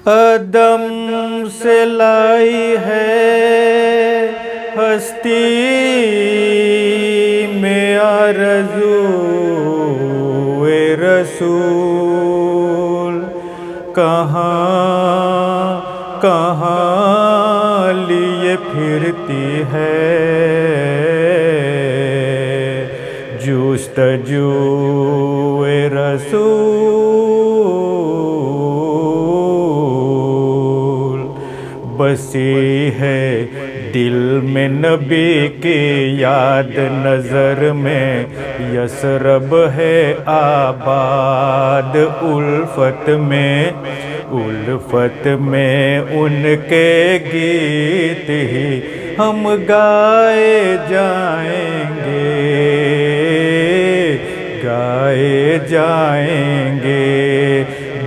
عدم سے لائی ہے ہستی میں آرزو رسول، کہاں کہاں لیے پھرتی ہے جستجو رسول، بسی ہے دل میں نبی کی یاد، نظر میں یثرب ہے آباد، الفت میں ان کے گیت ہی ہم گائے جائیں گے،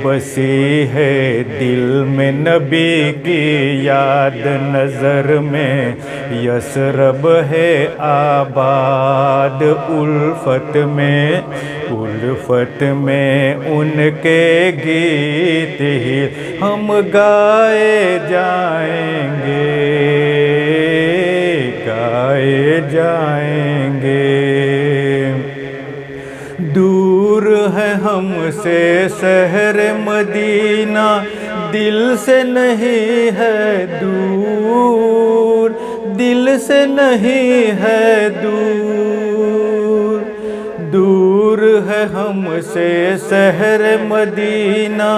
بسی ہے دل میں نبی کی یاد، نظر میں یثرب ہے آباد، الفت میں ان کے گیت ہی ہم گائے جائیں گے، دور ہے ہم سے شہر مدینہ، دل سے نہیں ہے دور، دل سے نہیں ہے دور، دور ہے ہم سے شہر مدینہ،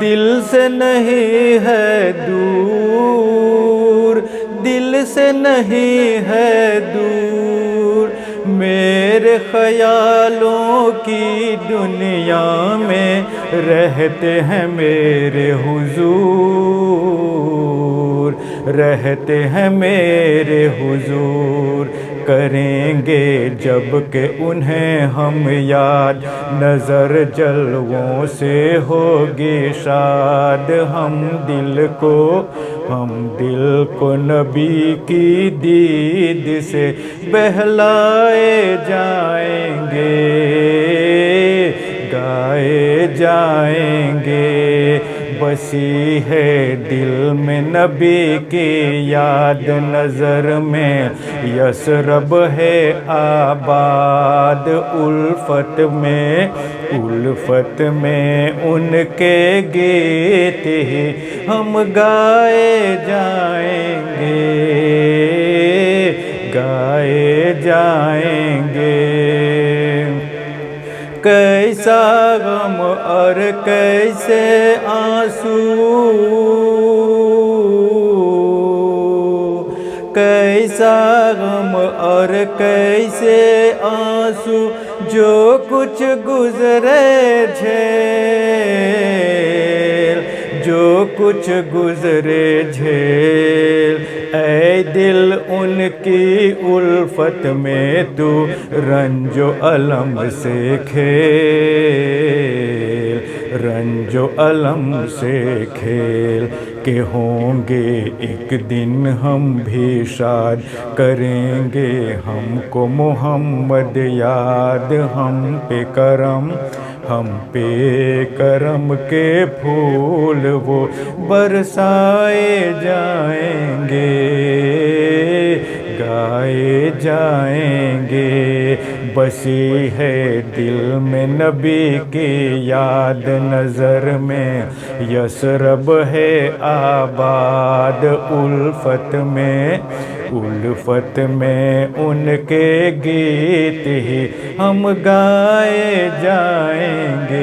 دل سے نہیں ہے دور، دل سے نہیں ہے دور، میرے خیالوں کی دنیا میں رہتے ہیں میرے حضور، رہتے ہیں میرے حضور، کریں گے جب کہ انہیں ہم یاد، نظر جلووں سے ہوگی شاد، ہم دل کو نبی کی دید سے بہلائے جائیں گے، گائے جائیں گے، بسی ہے دل میں نبی کی یاد، نظر میں یثرب ہے آباد، الفت میں ان کے گیت ہی ہم گائے جائیں گے، کیسا غم اور کیسے آنسو، کیسا غم اور کیسے آنسو، جو کچھ گزرے جھیل، جو کچھ گزرے جھیل، اے دل ان کی الفت میں تو رنج و الم سے کھیل، رنج و الم سے کھیل، کہ ہوں گے ایک دن ہم بھی شاد، کریں گے ہم کو محمد یاد، ہم پہ کرم کے پھول وہ برسائے جائیں گے، گائے جائیں گے، بسی ہے دل میں نبی کی یاد، نظر میں یثرب ہے آباد، الفت میں ان کے گیت ہی ہم گائے جائیں گے۔